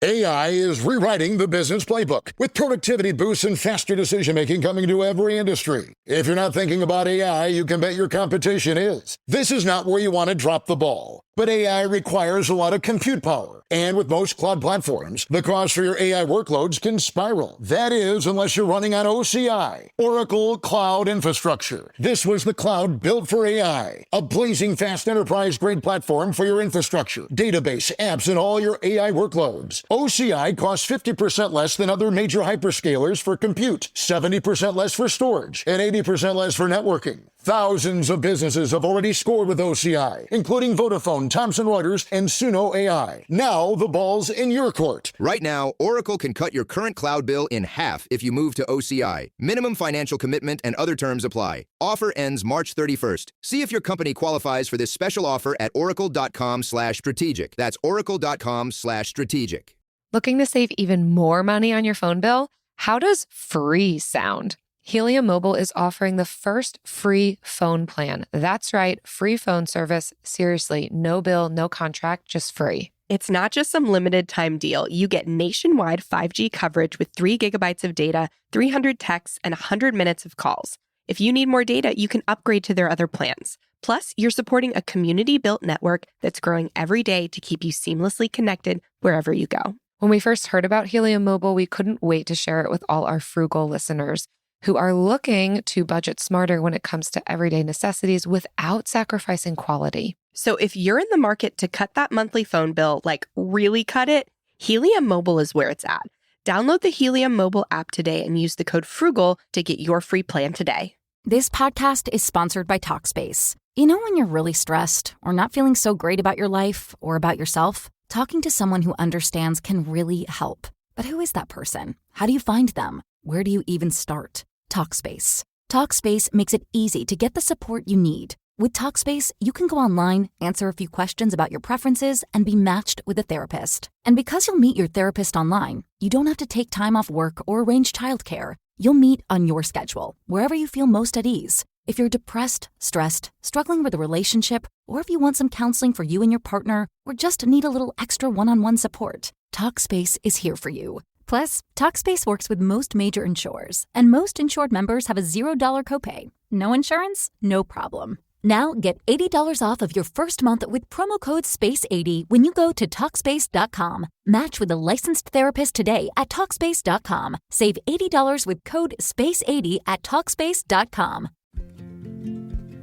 AI is rewriting the business playbook, with productivity boosts and faster decision-making coming to every industry. If you're not thinking about AI, you can bet your competition is. This is not where you want to drop the ball. But AI requires a lot of compute power. And with most cloud platforms, the cost for your AI workloads can spiral. That is, unless you're running on OCI, Oracle Cloud Infrastructure. This was the cloud built for AI, a blazing fast enterprise-grade platform for your infrastructure, database, apps, and all your AI workloads. OCI costs 50% less than other major hyperscalers for compute, 70% less for storage, and 80% less for networking. Thousands of businesses have already scored with OCI, including Vodafone, Thomson Reuters, and Suno AI. Now the ball's in your court. Right now, Oracle can cut your current cloud bill in half if you move to OCI. Minimum financial commitment and other terms apply. Offer ends March 31st. See if your company qualifies for this special offer at oracle.com/strategic. That's oracle.com/strategic. Looking to save even more money on your phone bill? How does free sound? Helium Mobile is offering the first free phone plan. That's right, free phone service. Seriously, no bill, no contract, just free. It's not just some limited time deal. You get nationwide 5G coverage with 3 gigabytes of data, 300 texts, and 100 minutes of calls. If you need more data, you can upgrade to their other plans. Plus, you're supporting a community-built network that's growing every day to keep you seamlessly connected wherever you go. When we first heard about Helium Mobile, we couldn't wait to share it with all our Frugal listeners who are looking to budget smarter when it comes to everyday necessities without sacrificing quality. So if you're in the market to cut that monthly phone bill, like really cut it, Helium Mobile is where it's at. Download the Helium Mobile app today and use the code FRUGAL to get your free plan today. This podcast is sponsored by Talkspace. You know when you're really stressed or not feeling so great about your life or about yourself? Talking to someone who understands can really help. But who is that person? How do you find them? Where do you even start? Talkspace. Talkspace makes it easy to get the support you need. With Talkspace, you can go online, answer a few questions about your preferences, and be matched with a therapist. And because you'll meet your therapist online, you don't have to take time off work or arrange childcare. You'll meet on your schedule, wherever you feel most at ease. If you're depressed, stressed, struggling with a relationship, or if you want some counseling for you and your partner, or just need a little extra one-on-one support, Talkspace is here for you. Plus, Talkspace works with most major insurers, and most insured members have a $0 copay. No insurance? No problem. Now get $80 off of your first month with promo code SPACE80 when you go to Talkspace.com. Match with a licensed therapist today at Talkspace.com. Save $80 with code SPACE80 at Talkspace.com.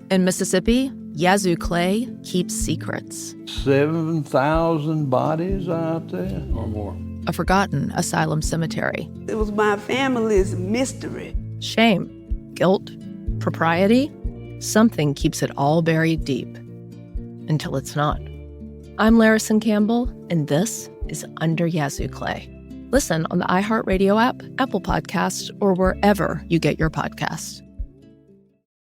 In Mississippi, Yazoo Clay keeps secrets. 7,000 bodies out there or more. A forgotten asylum cemetery. It was my family's mystery. Shame, guilt, propriety. Something keeps it all buried deep. Until it's not. I'm Larison Campbell, and this is Under Yazoo Clay. Listen on the iHeartRadio app, Apple Podcasts, or wherever you get your podcasts.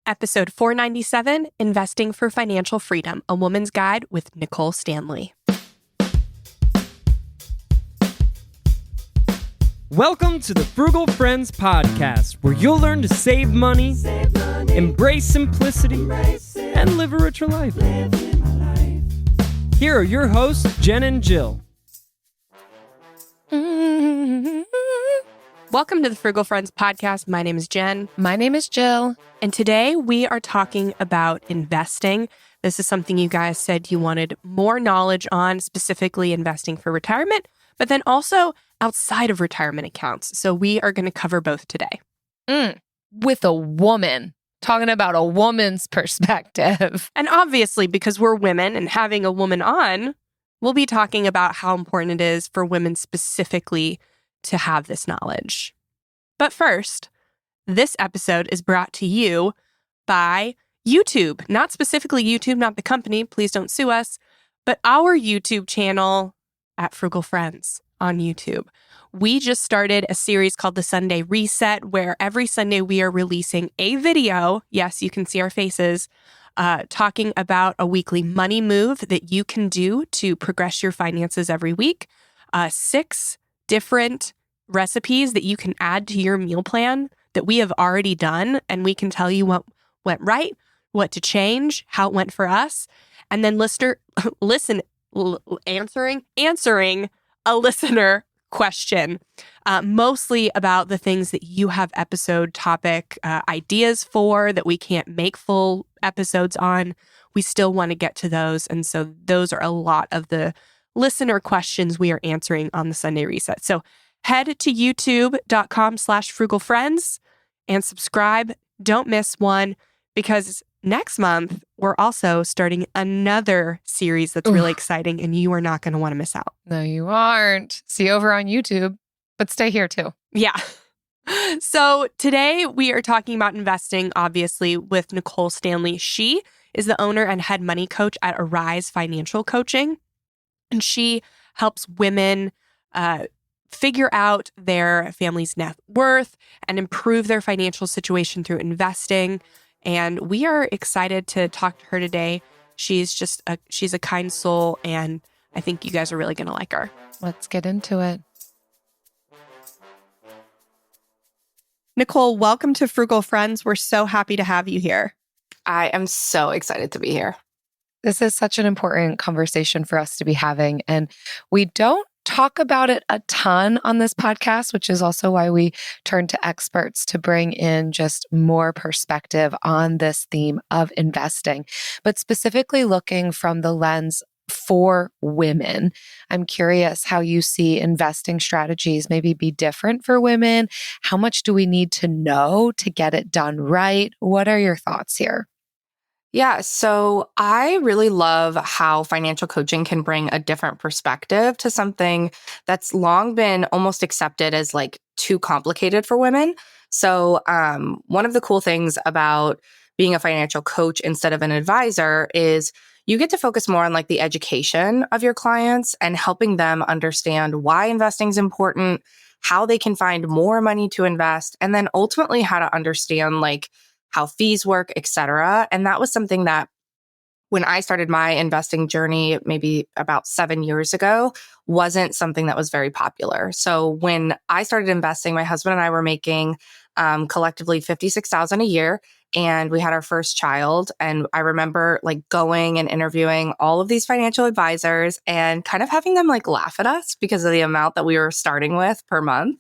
Episode 497, Investing for Financial Freedom, A Woman's Guide with Nicole Stanley. Welcome to the Frugal Friends podcast, where you'll learn to save money, embrace simplicity, and live a richer life. Here are your hosts, Jen and Jill. Welcome to the Frugal Friends podcast. My name is Jen. My name is Jill. And today we are talking about investing. This is something you guys said you wanted more knowledge on, specifically investing for retirement, but then also outside of retirement accounts. So we are going to cover both today. With a woman. Talking about a woman's perspective. And obviously, because we're women and having a woman on, we'll be talking about how important it is for women specifically to have this knowledge. But first, this episode is brought to you by YouTube. Not specifically YouTube, not the company, please don't sue us, but our YouTube channel at Frugal Friends on YouTube. We just started a series called the Sunday Reset, where every Sunday we are releasing a video. Yes, you can see our faces, talking about a weekly money move that you can do to progress your finances every week. 6 different recipes that you can add to your meal plan that we have already done, and we can tell you what went right, what to change, how it went for us, and then answering a listener question, mostly about the things that you have episode topic ideas for that we can't make full episodes on. We still want to get to those. And so those are a lot of the listener questions we are answering on the Sunday Reset. So head to youtube.com/frugalfriends and subscribe. Don't miss one, because next month, we're also starting another series that's really exciting, and you are not going to want to miss out. No, you aren't. See you over on YouTube, but stay here too. Yeah. So today we are talking about investing, obviously, with Nicole Stanley. She is the owner and head money coach at Arise Financial Coaching, and she helps women figure out their family's net worth and improve their financial situation through investing. And we are excited to talk to her today. She's a kind soul, and I think you guys are really going to like her. Let's get into it. Nicole, welcome to Frugal Friends. We're so happy to have you here. I am so excited to be here. This is such an important conversation for us to be having, and we don't talk about it a ton on this podcast, which is also why we turn to experts to bring in just more perspective on this theme of investing, but specifically looking from the lens for women. I'm curious how you see investing strategies maybe be different for women. How much do we need to know to get it done right? What are your thoughts here? Yeah, so I really love how financial coaching can bring a different perspective to something that's long been almost accepted as like too complicated for women. So one of the cool things about being a financial coach instead of an advisor is you get to focus more on like the education of your clients and helping them understand why investing is important, how they can find more money to invest, and then ultimately how to understand like how fees work, et cetera. And that was something that when I started my investing journey, maybe about 7 years ago, wasn't something that was very popular. So when I started investing, my husband and I were making collectively $56,000 a year, and we had our first child. And I remember like going and interviewing all of these financial advisors and kind of having them like laugh at us because of the amount that we were starting with per month.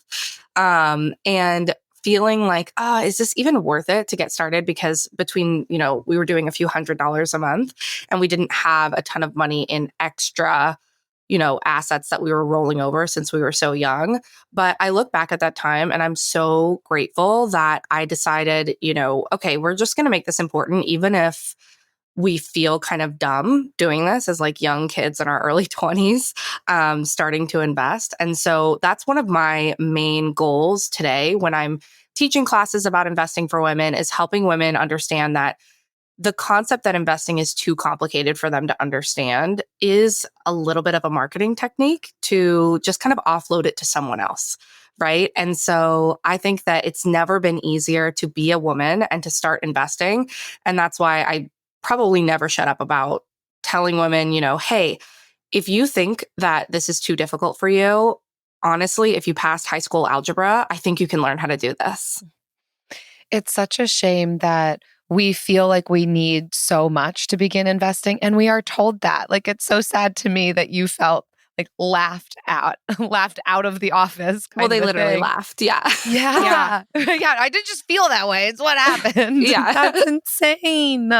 And feeling like, is this even worth it to get started? Because between, we were doing a few $100s a month and we didn't have a ton of money in extra, assets that we were rolling over since we were so young. But I look back at that time and I'm so grateful that I decided, okay, we're just going to make this important, even if we feel kind of dumb doing this as like young kids in our early 20s, starting to invest. And so that's one of my main goals today when I'm teaching classes about investing for women is helping women understand that the concept that investing is too complicated for them to understand is a little bit of a marketing technique to just kind of offload it to someone else. Right. And so I think that it's never been easier to be a woman and to start investing. And that's why I probably never shut up about telling women, hey, if you think that this is too difficult for you, honestly, if you passed high school algebra, I think you can learn how to do this. It's such a shame that we feel like we need so much to begin investing, and we are told that. Like, it's so sad to me that you felt like laughed out of the office. Well, they literally laughed. Yeah. Yeah. Yeah. I did just feel that way. It's what happened. Yeah. That's insane.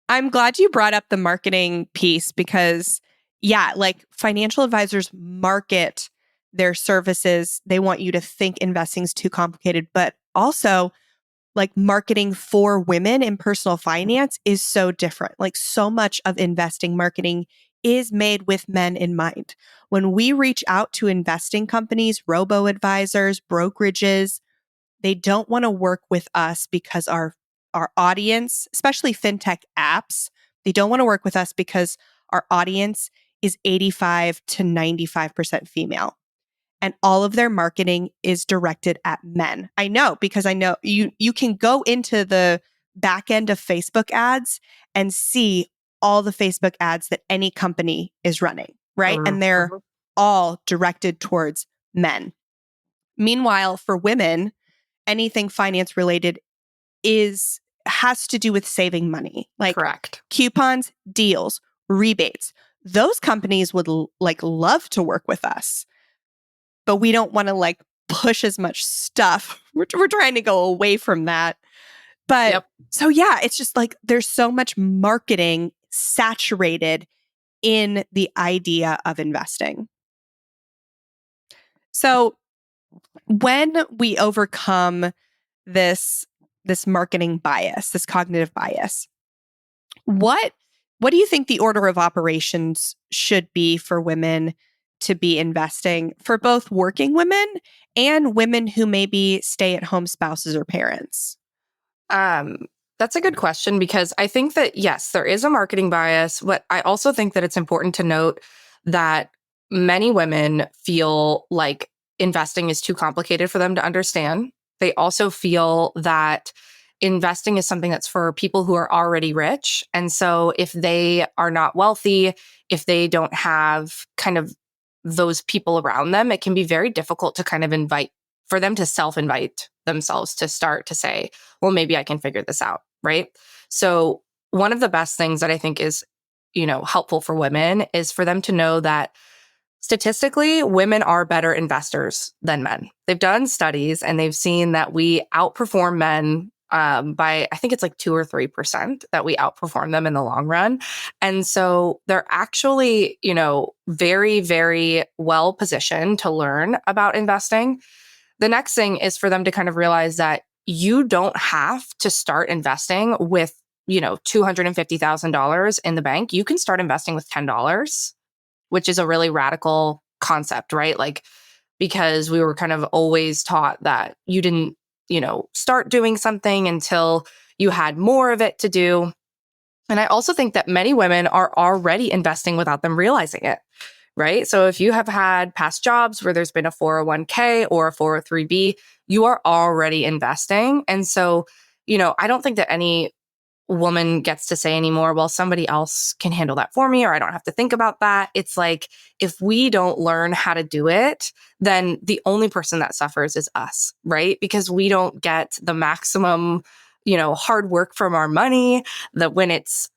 I'm glad you brought up the marketing piece because, like financial advisors market their services. They want you to think investing is too complicated, but also like marketing for women in personal finance is so different. Like so much of investing marketing is made with men in mind. When we reach out to investing companies, robo-advisors, brokerages, they don't want to work with us because our audience, especially fintech apps, they don't want to work with us because our audience is 85 to 95% female. And all of their marketing is directed at men. I know, because I know you can go into the back end of Facebook ads and see all the Facebook ads that any company is running, right? And they're all directed towards men. Meanwhile, for women, anything finance related has to do with saving money. Like correct. Coupons, deals, rebates. Those companies would love to work with us. but we don't want to like push as much stuff. We're trying to go away from that. But so yeah, it's just like there's so much marketing saturated in the idea of investing. So when we overcome this marketing bias, this cognitive bias, what do you think the order of operations should be for women to be investing, for both working women and women who may be stay-at-home spouses or parents? That's a good question, because I think that, yes, there is a marketing bias, but I also think that it's important to note that many women feel like investing is too complicated for them to understand. They also feel that investing is something that's for people who are already rich. And so if they are not wealthy, if they don't have kind of those people around them, it can be very difficult to kind of for them to self-invite themselves to start to say, well, maybe I can figure this out, right? So one of the best things that I think is, helpful for women is for them to know that statistically, women are better investors than men. They've done studies and they've seen that we outperform men by, I think it's like 2 or 3% that we outperform them in the long run. And so they're actually, very, very well positioned to learn about investing. The next thing is for them to kind of realize that you don't have to start investing with, $250,000 in the bank. You can start investing with $10, which is a really radical concept, right? Like, because we were kind of always taught that you didn't, start doing something until you had more of it to do. And I also think that many women are already investing without them realizing it, right? So if you have had past jobs where there's been a 401k or a 403b, you are already investing. And so, I don't think that any woman gets to say anymore, well, somebody else can handle that for me, or I don't have to think about that. It's like, if we don't learn how to do it, then the only person that suffers is us, right? Because we don't get the maximum, hard work from our money, that when it's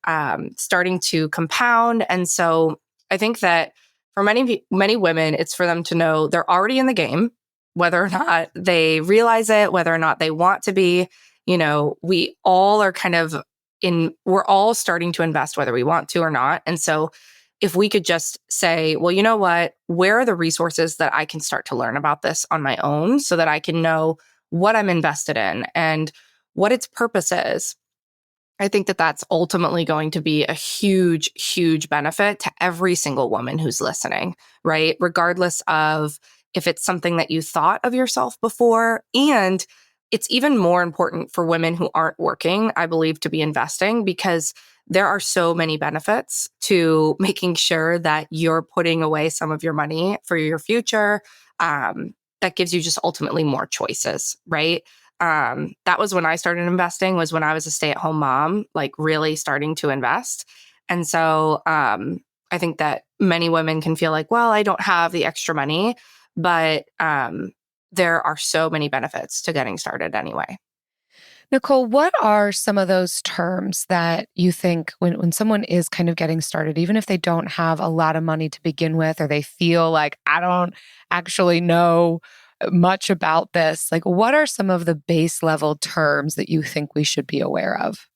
starting to compound. And so I think that for many, many women, it's for them to know they're already in the game, whether or not they realize it, whether or not they want to be. We all are kind of we're all starting to invest whether we want to or not. And so if we could just say, well, you know what, where are the resources that I can start to learn about this on my own so that I can know what I'm invested in and what its purpose is. I think that that's ultimately going to be a huge, huge benefit to every single woman who's listening, right? Regardless of if it's something that you thought of yourself before. And it's even more important for women who aren't working, I believe, to be investing, because there are so many benefits to making sure that you're putting away some of your money for your future. That gives you just ultimately more choices, right? That was when I started investing, was when I was a stay-at-home mom, like really starting to invest. And so I think that many women can feel like, well, I don't have the extra money, but there are so many benefits to getting started anyway. Nicole, what are some of those terms that you think when someone is kind of getting started, even if they don't have a lot of money to begin with, or they feel like, I don't actually know much about this, like what are some of the base level terms that you think we should be aware of?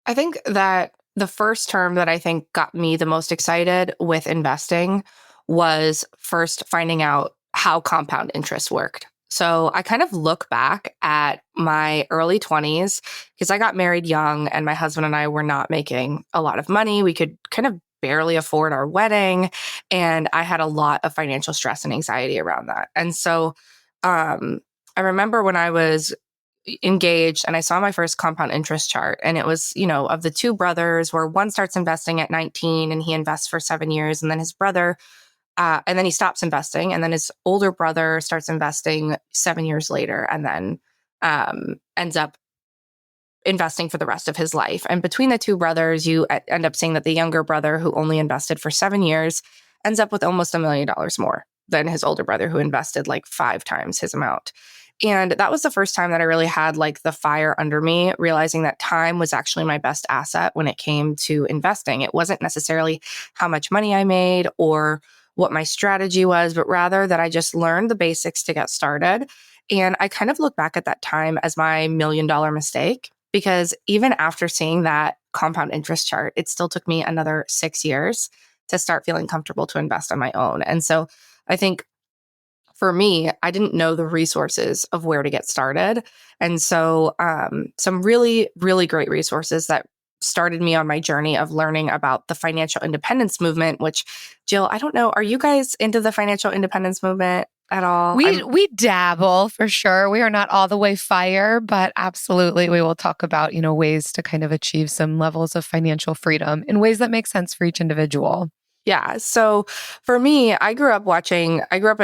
I think that the first term that I think got me the most excited with investing was first finding out how compound interest worked. So I kind of look back at my early 20s because I got married young and my husband and I were not making a lot of money. We could kind of barely afford our wedding. And I had a lot of financial stress and anxiety around that. And so I remember when I was engaged and I saw my first compound interest chart, and it was, of the two brothers, where one starts investing at 19 and he invests for 7 years, and then his brother and then he stops investing. And then his older brother starts investing 7 years later and then ends up investing for the rest of his life. And between the two brothers, you end up seeing that the younger brother, who only invested for 7 years, ends up with almost $1 million more than his older brother, who invested like 5 times his amount. And that was the first time that I really had like the fire under me, realizing that time was actually my best asset when it came to investing. It wasn't necessarily how much money I made or what my strategy was, but rather that I just learned the basics to get started. And I kind of look back at that time as my $1 million mistake, because even after seeing that compound interest chart, it still took me another 6 years to start feeling comfortable to invest on my own. And so I think for me, I didn't know the resources of where to get started. And so some really, really great resources that started me on my journey of learning about the financial independence movement, which, Jill, I don't know, are you guys into the financial independence movement at all? We dabble for sure. We are not all the way fire, but absolutely we will talk about, ways to kind of achieve some levels of financial freedom in ways that make sense for each individual. Yeah. So for me, I grew up in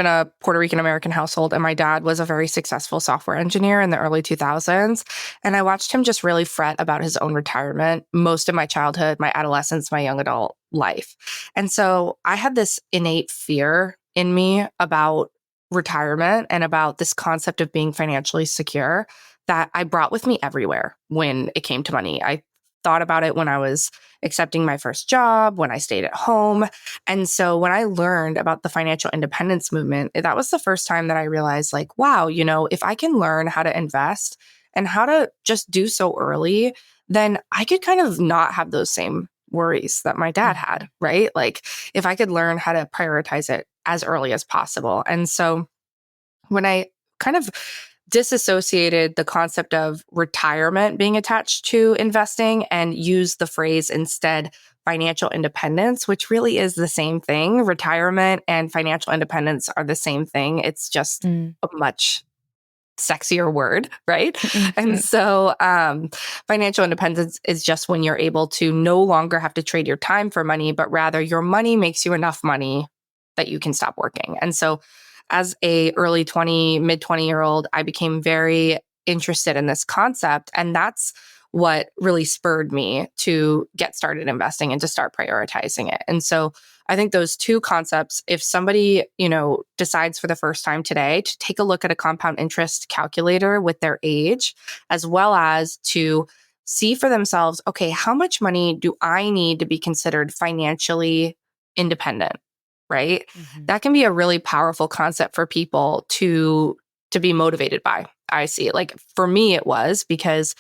a Puerto Rican American household, and my dad was a very successful software engineer in the early 2000s. And I watched him just really fret about his own retirement most of my childhood, my adolescence, my young adult life. And so I had this innate fear in me about retirement and about this concept of being financially secure that I brought with me everywhere when it came to money. I thought about it when I was accepting my first job, when I stayed at home. And so when I learned about the financial independence movement, that was the first time that I realized, like, wow, if I can learn how to invest and how to just do so early, then I could kind of not have those same worries that my dad had, right? Like if I could learn how to prioritize it as early as possible. And so when I kind of disassociated the concept of retirement being attached to investing and use the phrase instead financial independence, which really is the same thing. Retirement and financial independence are the same thing. It's just a much sexier word, right? And so financial independence is just when you're able to no longer have to trade your time for money, but rather your money makes you enough money that you can stop working. And so as a mid 20-year-old, I became very interested in this concept. And that's what really spurred me to get started investing and to start prioritizing it. And so I think those two concepts, if somebody, decides for the first time today to take a look at a compound interest calculator with their age, as well as to see for themselves, okay, how much money do I need to be considered financially independent? Right? That can be a really powerful concept for people to be motivated by. I see it. Like for me, it was because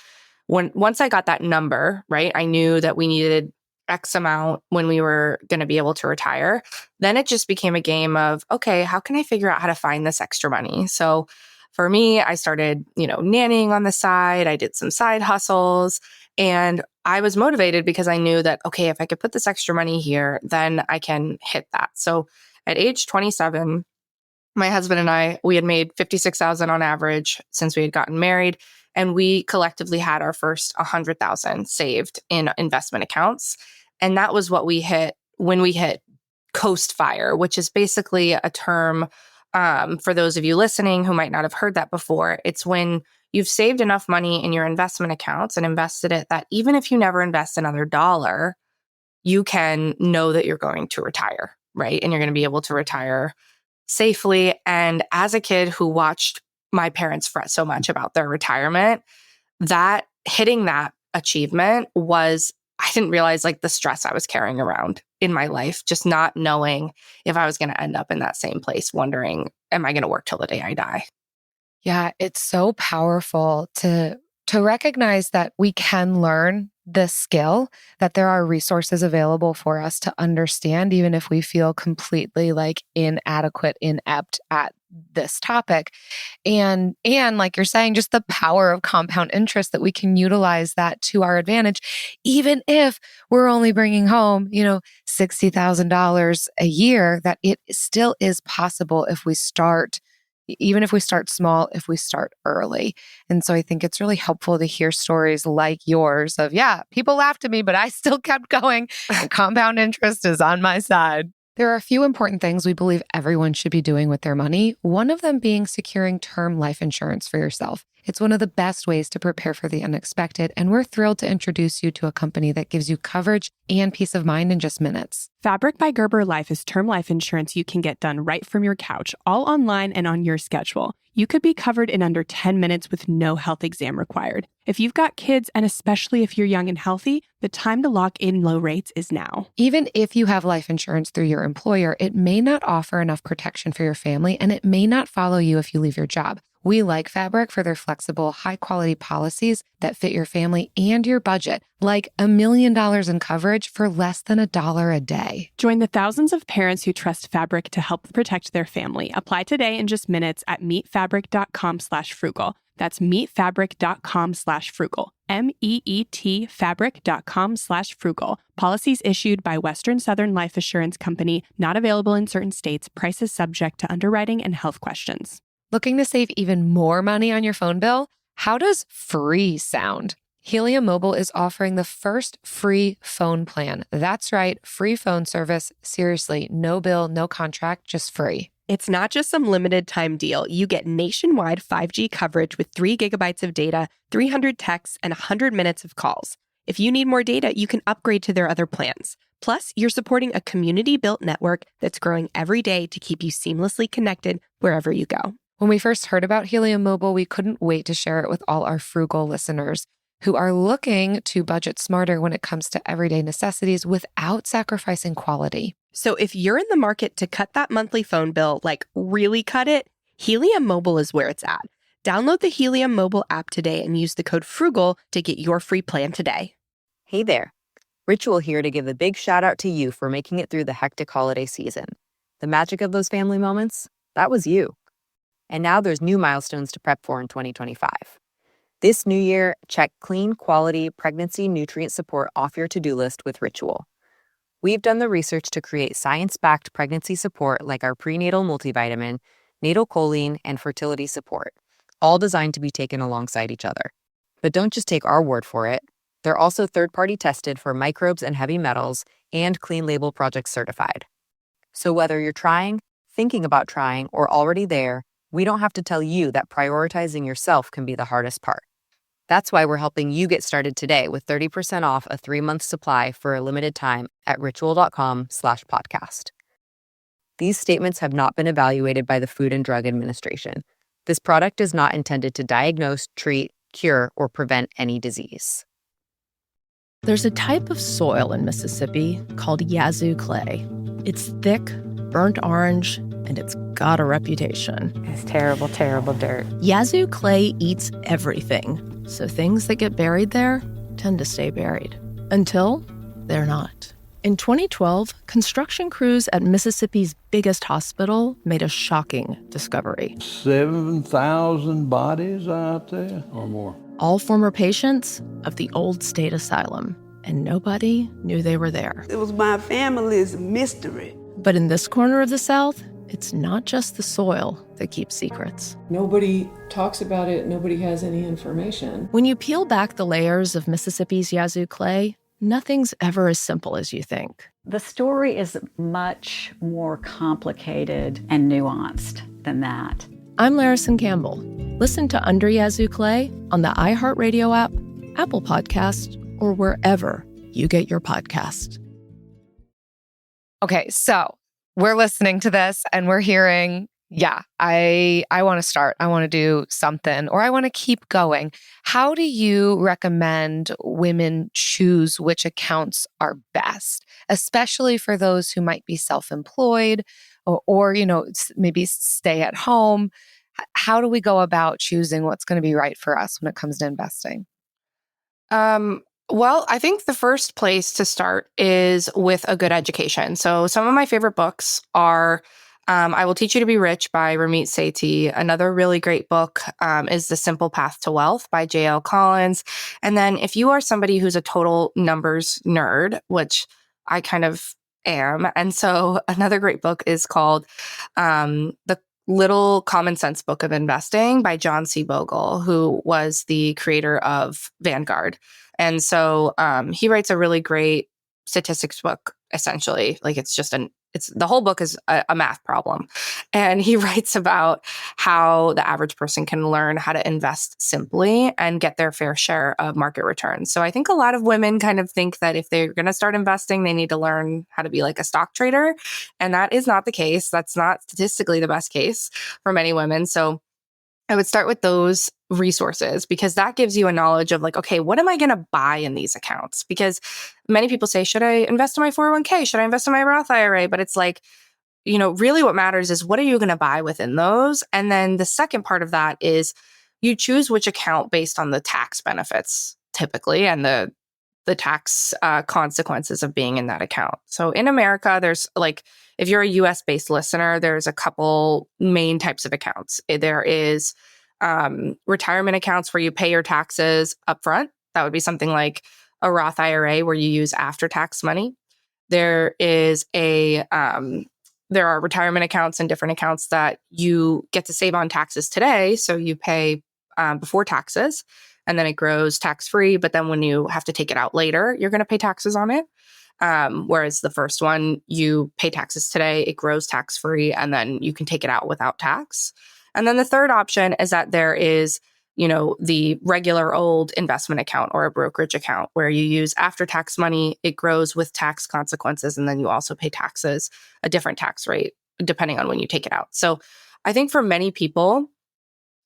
once I got that number, right, I knew that we needed X amount when we were going to be able to retire. Then it just became a game of, okay, how can I figure out how to find this extra money? So for me, I started, nannying on the side. I did some side hustles. And I was motivated because I knew that, okay, if I could put this extra money here, then I can hit that. So at age 27, my husband and I, we had made $56,000 on average since we had gotten married. And we collectively had our first $100,000 saved in investment accounts. And that was what we hit when we hit coast fire, which is basically a term for those of you listening who might not have heard that before. It's when you've saved enough money in your investment accounts and invested it that even if you never invest another dollar, you can know that you're going to retire, right? And you're going to be able to retire safely. And as a kid who watched my parents fret so much about their retirement, that hitting that achievement was, I didn't realize like the stress I was carrying around in my life, just not knowing if I was going to end up in that same place, wondering, am I going to work till the day I die? Yeah, it's so powerful to recognize that we can learn this skill, that there are resources available for us to understand, even if we feel completely like inadequate, inept at this topic. And like you're saying, just the power of compound interest, that we can utilize that to our advantage, even if we're only bringing home, $60,000 a year, that it still is possible if we start, even if we start small, if we start early. And so I think it's really helpful to hear stories like yours of, people laughed at me, but I still kept going and compound interest is on my side. There are a few important things we believe everyone should be doing with their money, one of them being securing term life insurance for yourself. It's one of the best ways to prepare for the unexpected, and we're thrilled to introduce you to a company that gives you coverage and peace of mind in just minutes. Fabric by Gerber Life is term life insurance you can get done right from your couch, all online and on your schedule. You could be covered in under 10 minutes with no health exam required. If you've got kids, and especially if you're young and healthy, the time to lock in low rates is now. Even if you have life insurance through your employer, it may not offer enough protection for your family, and it may not follow you if you leave your job. We like Fabric for their flexible, high-quality policies that fit your family and your budget, like $1 million in coverage for less than $1 a day. Join the thousands of parents who trust Fabric to help protect their family. Apply today in just minutes at meetfabric.com/frugal. That's meetfabric.com/frugal. MEET fabric.com/frugal. Policies issued by Western Southern Life Assurance Company, not available in certain states. Prices subject to underwriting and health questions. Looking to save even more money on your phone bill? How does free sound? Helium Mobile is offering the first free phone plan. That's right, free phone service. Seriously, no bill, no contract, just free. It's not just some limited time deal. You get nationwide 5G coverage with 3 gigabytes of data, 300 texts, and 100 minutes of calls. If you need more data, you can upgrade to their other plans. Plus, you're supporting a community-built network that's growing every day to keep you seamlessly connected wherever you go. When we first heard about Helium Mobile, we couldn't wait to share it with all our Frugal listeners who are looking to budget smarter when it comes to everyday necessities without sacrificing quality. So if you're in the market to cut that monthly phone bill, like really cut it, Helium Mobile is where it's at. Download the Helium Mobile app today and use the code FRUGAL to get your free plan today. Hey there. Ritual here to give a big shout out to you for making it through the hectic holiday season. The magic of those family moments, that was you. And now there's new milestones to prep for in 2025. This new year, check clean, quality pregnancy nutrient support off your to-do list with Ritual. We've done the research to create science-backed pregnancy support like our prenatal multivitamin, natal choline, and fertility support, all designed to be taken alongside each other. But don't just take our word for it. They're also third-party tested for microbes and heavy metals and Clean Label Project certified. So whether you're trying, thinking about trying, or already there, we don't have to tell you that prioritizing yourself can be the hardest part. That's why we're helping you get started today with 30% off a 3-month supply for a limited time at ritual.com/podcast. These statements have not been evaluated by the Food and Drug Administration. This product is not intended to diagnose, treat, cure, or prevent any disease. There's a type of soil in Mississippi called Yazoo clay. It's thick, burnt orange, and it's got a reputation. It's terrible, terrible dirt. Yazoo clay eats everything, so things that get buried there tend to stay buried. Until they're not. In 2012, construction crews at Mississippi's biggest hospital made a shocking discovery. 7,000 bodies out there or more. All former patients of the old state asylum, and nobody knew they were there. It was my family's mystery. But in this corner of the South, it's not just the soil that keeps secrets. Nobody talks about it. Nobody has any information. When you peel back the layers of Mississippi's Yazoo clay, nothing's ever as simple as you think. The story is much more complicated and nuanced than that. I'm Larison Campbell. Listen to Under Yazoo Clay on the iHeartRadio app, Apple Podcast, or wherever you get your podcast. Okay, so we're listening to this and we're hearing, I want to start. I want to do something, or I want to keep going. How do you recommend women choose which accounts are best, especially for those who might be self-employed or maybe stay at home? How do we go about choosing what's going to be right for us when it comes to investing? Well, I think the first place to start is with a good education. So some of my favorite books are I Will Teach You to Be Rich by Ramit Sethi. Another really great book is The Simple Path to Wealth by J.L. Collins. And then if you are somebody who's a total numbers nerd, which I kind of am, and so another great book is called The Little Common Sense Book of Investing by John C. Bogle, who was the creator of Vanguard. And so he writes a really great statistics book, essentially. Like it's just the whole book is a math problem. And he writes about how the average person can learn how to invest simply and get their fair share of market returns. So I think a lot of women kind of think that if they're going to start investing, they need to learn how to be like a stock trader. And that is not the case. That's not statistically the best case for many women. So I would start with those resources because that gives you a knowledge of like, okay, what am I going to buy in these accounts? Because many people say, should I invest in my 401k? Should I invest in my Roth IRA? But it's like, really what matters is what are you going to buy within those? And then the second part of that is you choose which account based on the tax benefits typically and the tax consequences of being in that account. So in America, there's like, if you're a US based listener, there's a couple main types of accounts. There is retirement accounts where you pay your taxes upfront. That would be something like a Roth IRA where you use after tax money. There are retirement accounts and different accounts that you get to save on taxes today. So you pay before taxes and then it grows tax free. But then when you have to take it out later, you're going to pay taxes on it. Whereas the first one, you pay taxes today, it grows tax free, and then you can take it out without tax. And then the third option is that there is, the regular old investment account or a brokerage account where you use after tax money, it grows with tax consequences, and then you also pay taxes, a different tax rate, depending on when you take it out. So I think for many people,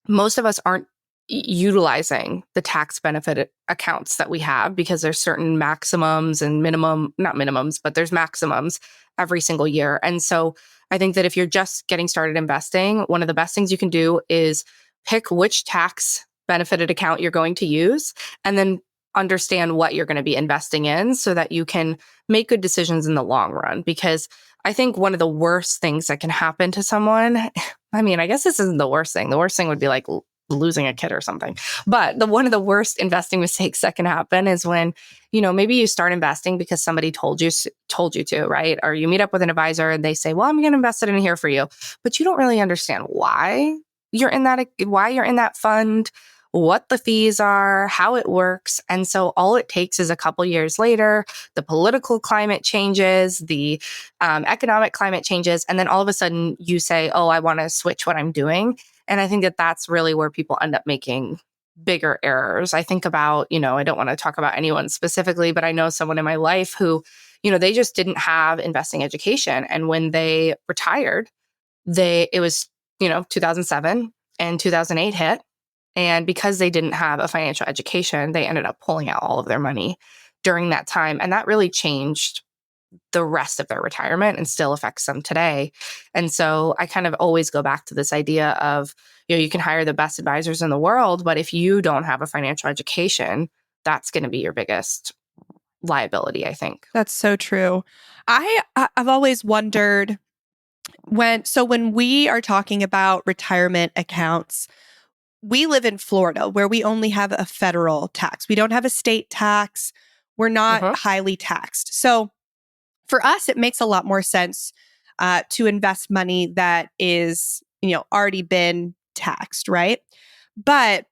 most of us aren't utilizing the tax benefit accounts that we have because there's certain maximums and not minimums, but there's maximums every single year. And so I think that if you're just getting started investing, one of the best things you can do is pick which tax benefited account you're going to use and then understand what you're going to be investing in so that you can make good decisions in the long run. Because I think one of the worst things that can happen to someone, I guess this isn't the worst thing. The worst thing would be like losing a kid or something. But one of the worst investing mistakes that can happen is when, maybe you start investing because somebody told you to, right? Or you meet up with an advisor and they say, well, I'm going to invest it in here for you. But you don't really understand why you're in that fund, what the fees are, how it works. And so all it takes is a couple years later, the political climate changes, the economic climate changes. And then all of a sudden you say, oh, I want to switch what I'm doing. And I think that that's really where people end up making bigger errors. I think about, I don't want to talk about anyone specifically, but I know someone in my life who, they just didn't have investing education. And when they retired, it was, 2007 and 2008 hit. And because they didn't have a financial education, they ended up pulling out all of their money during that time. And that really changed the rest of their retirement and still affects them today. And so I kind of always go back to this idea of, you can hire the best advisors in the world, but if you don't have a financial education, that's going to be your biggest liability, I think. That's so true. I've always wondered when we are talking about retirement accounts, we live in Florida where we only have a federal tax. We don't have a state tax. We're not highly taxed. So for us, it makes a lot more sense to invest money that is, already been taxed, right? But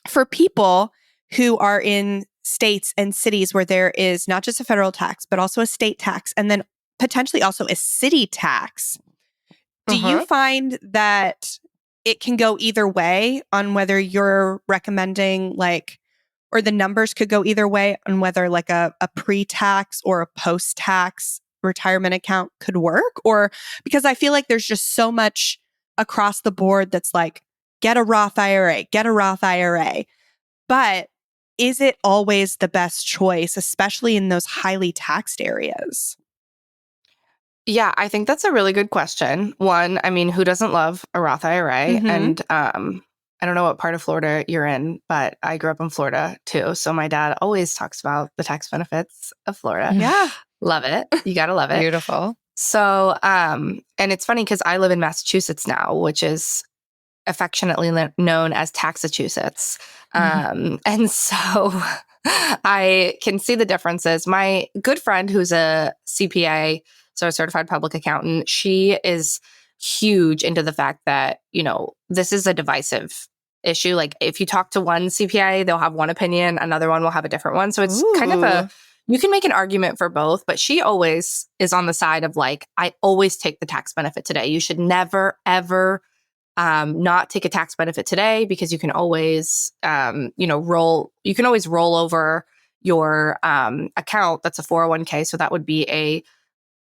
for people who are in states and cities where there is not just a federal tax, but also a state tax, and then potentially also a city tax, do you find that it can go either way on whether you're recommending or the numbers could go either way on whether like a pre-tax or a post-tax retirement account could work? Or because I feel like there's just so much across the board that's like, get a Roth IRA. But is it always the best choice, especially in those highly taxed areas? Yeah, I think that's a really good question. One, who doesn't love a Roth IRA? And I don't know what part of Florida you're in, but I grew up in Florida too. So my dad always talks about the tax benefits of Florida. Yeah. Love it. You got to love it. Beautiful. So, and it's funny because I live in Massachusetts now, which is affectionately known as Taxachusetts. And so I can see the differences. My good friend who's a CPA, so a certified public accountant, she is huge into the fact that, this is a divisive issue. Like if you talk to one CPA, they'll have one opinion, another one will have a different one. So it's kind of you can make an argument for both, but she always is on the side of like, I always take the tax benefit today. You should never, ever not take a tax benefit today, because you can always, you can always roll over your account. That's a 401k. So that would be a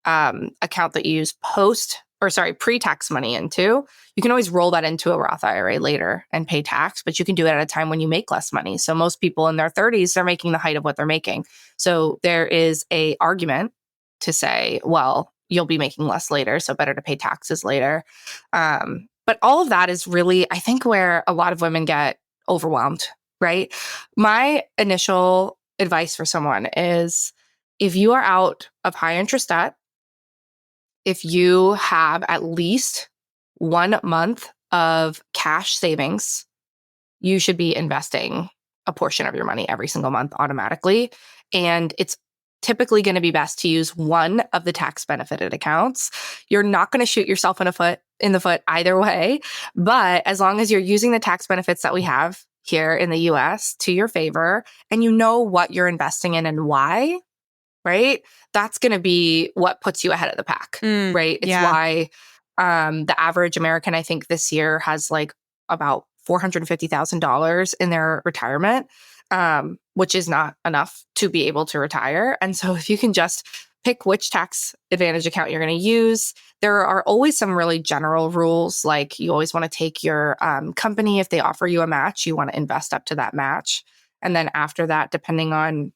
account that you use pre-tax money into. You can always roll that into a Roth IRA later and pay tax, but you can do it at a time when you make less money. So most people in their 30s, they're making the height of what they're making. So there is a argument to say, well, you'll be making less later, so better to pay taxes later. But all of that is really, I think, where a lot of women get overwhelmed, right? My initial advice for someone is, if you are out of high interest debt, if you have at least 1 month of cash savings, you should be investing a portion of your money every single month automatically. And it's typically going to be best to use one of the tax benefited accounts. You're not going to shoot yourself in the foot either way. But as long as you're using the tax benefits that we have here in the US to your favor, and you know what you're investing in and why, right? That's going to be what puts you ahead of the pack, right? It's why the average American, I think this year, has like about $450,000 in their retirement, which is not enough to be able to retire. And so if you can just pick which tax advantage account you're going to use, there are always some really general rules. Like, you always want to take your company, if they offer you a match, you want to invest up to that match. And then after that, depending on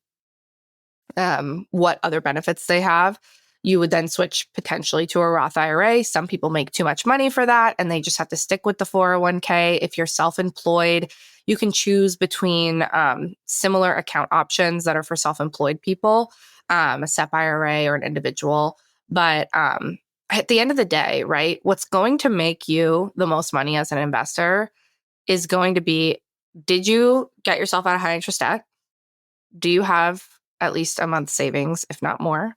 what other benefits they have, you would then switch potentially to a Roth IRA. Some people make too much money for that and they just have to stick with the 401k. If you're self-employed, you can choose between similar account options that are for self-employed people, a SEP IRA or an individual. But at the end of the day, right, what's going to make you the most money as an investor is going to be, did you get yourself out of high interest debt? Do you have at least a month's savings, if not more?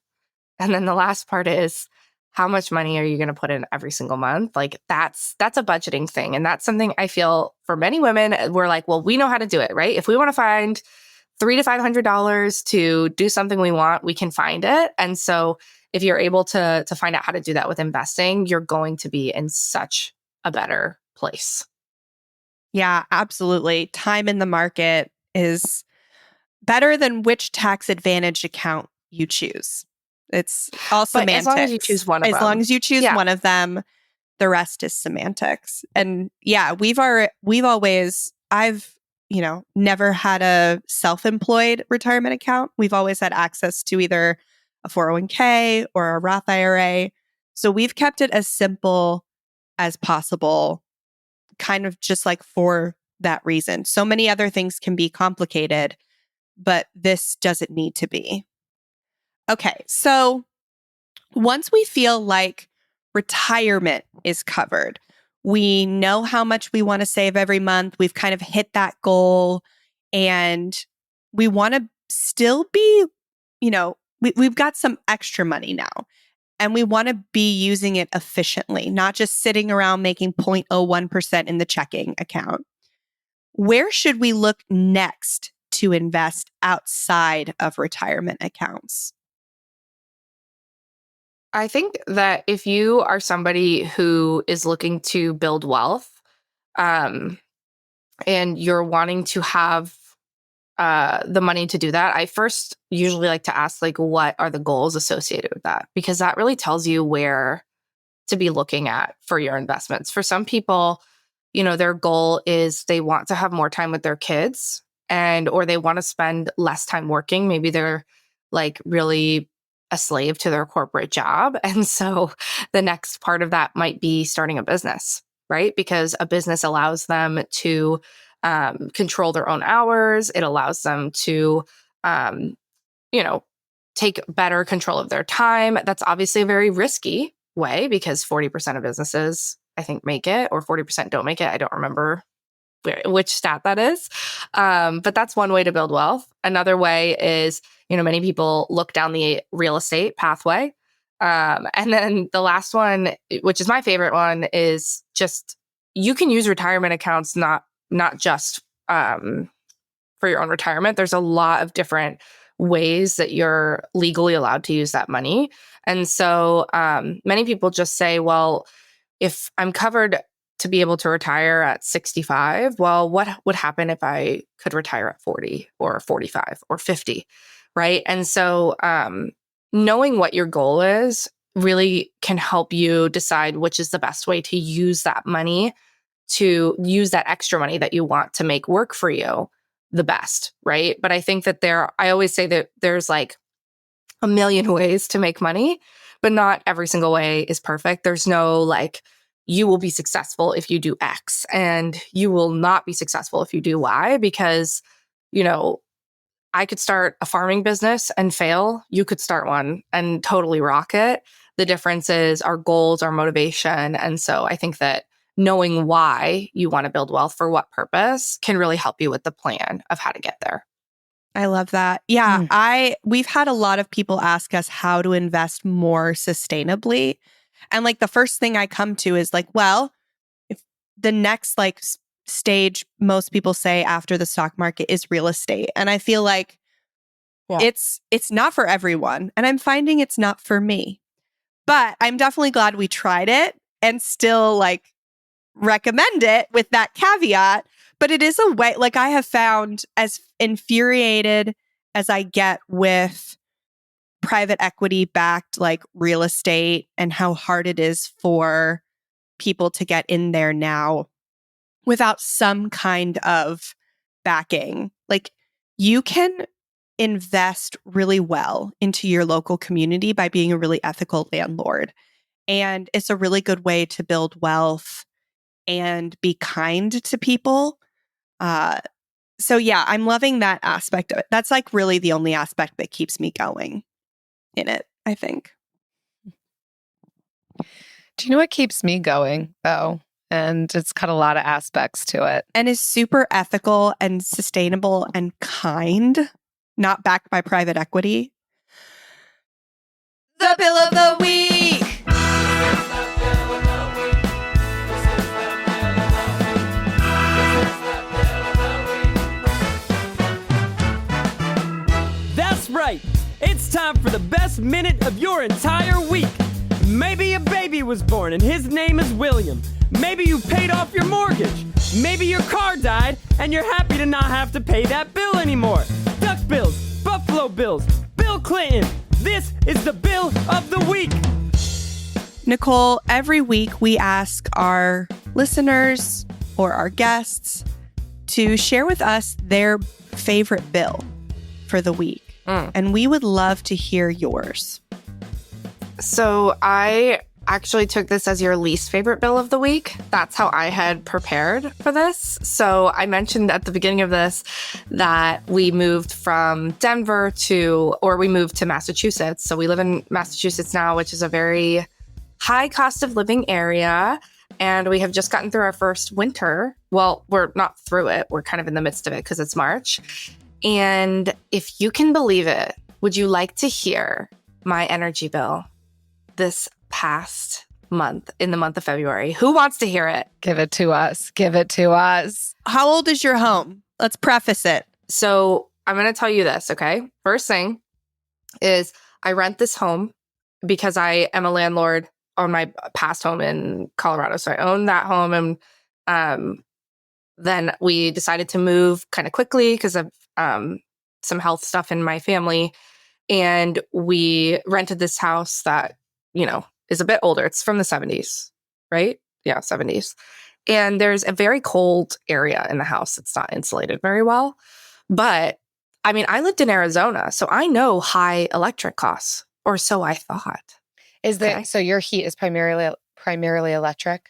And then the last part is, how much money are you going to put in every single month? Like, that's a budgeting thing. And that's something I feel for many women, we're like, well, we know how to do it, right? If we want to find $300 to $500 to do something we want, we can find it. And so if you're able to find out how to do that with investing, you're going to be in such a better place. Yeah, absolutely. Time in the market is better than which tax advantage account you choose. It's all semantics. As long as you choose one of them. As long as you choose one of them, the rest is semantics. And yeah, I've never had a self-employed retirement account. We've always had access to either a 401k or a Roth IRA. So we've kept it as simple as possible, kind of just like for that reason. So many other things can be complicated, but this doesn't need to be. Okay, so once we feel like retirement is covered, we know how much we want to save every month, we've kind of hit that goal, and we want to still be, we've got some extra money now, and we want to be using it efficiently, not just sitting around making 0.01% in the checking account. Where should we look next to invest outside of retirement accounts? I think that if you are somebody who is looking to build wealth, and you're wanting to have the money to do that, I first usually like to ask, like, what are the goals associated with that? Because that really tells you where to be looking at for your investments. For some people, their goal is they want to have more time with their kids, or they want to spend less time working. Maybe they're like really a slave to their corporate job. And so the next part of that might be starting a business, right? Because a business allows them to control their own hours. It allows them to, take better control of their time. That's obviously a very risky way, because 40% of businesses, I think, make it, or 40% don't make it. I don't remember which stat that is. But that's one way to build wealth. Another way is, many people look down the real estate pathway. And then the last one, which is my favorite one, is just, you can use retirement accounts, not just for your own retirement. There's a lot of different ways that you're legally allowed to use that money. And so many people just say, well, if I'm covered to be able to retire at 65, well, what would happen if I could retire at 40 or 45 or 50, right? And so knowing what your goal is really can help you decide which is the best way to use that money, to use that extra money that you want to make work for you the best, right? But I think that I always say that there's like a million ways to make money, but not every single way is perfect. There's no like, you will be successful if you do X and you will not be successful if you do Y, because, you know, I could start a farming business and fail. You could start one and totally rock it. The difference is our goals, our motivation. And so I think that knowing why you want to build wealth for what purpose can really help you with the plan of how to get there. I love that. Yeah, we've had a lot of people ask us how to invest more sustainably. And like the first thing I come to is like, well, if the next like stage most people say after the stock market is real estate. And I feel like it's not for everyone. And I'm finding it's not for me. But I'm definitely glad we tried it and still like recommend it with that caveat. But it is a way, like I have found, as infuriated as I get with private equity backed like real estate and how hard it is for people to get in there now without some kind of backing. Like you can invest really well into your local community by being a really ethical landlord. And it's a really good way to build wealth and be kind to people. So yeah, I'm loving that aspect of it. That's like really the only aspect that keeps me going in it, I think. Do you know what keeps me going, though? And it's got a lot of aspects to it. And is super ethical and sustainable and kind, not backed by private equity. The Bill of the Week! That's right. It's time for the best minute of your entire week. Maybe a baby was born and his name is William. Maybe you paid off your mortgage. Maybe your car died and you're happy to not have to pay that bill anymore. Duck bills, Buffalo Bills, Bill Clinton. This is the Bill of the Week. Nicole, every week we ask our listeners or our guests to share with us their favorite bill for the week. And we would love to hear yours. So I actually took this as your least favorite bill of the week. That's how I had prepared for this. So I mentioned at the beginning of this that we moved from Denver we moved to Massachusetts. So we live in Massachusetts now, which is a very high cost of living area. And we have just gotten through our first winter. Well, we're not through it. We're kind of in the midst of it because it's March. And if you can believe it, would you like to hear my energy bill this past month, in the month of February? Who wants to hear it? Give it to us. Give it to us. How old is your home? Let's preface it. So I'm going to tell you this, okay? First thing is I rent this home because I am a landlord on my past home in Colorado. So I own that home. And then we decided to move kind of quickly because of some health stuff in my family. And we rented this house that, is a bit older. It's from the 70s, right? Yeah, 70s. And there's a very cold area in the house. It's not insulated very well. But I mean, I lived in Arizona, so I know high electric costs, or so I thought. So your heat is primarily electric?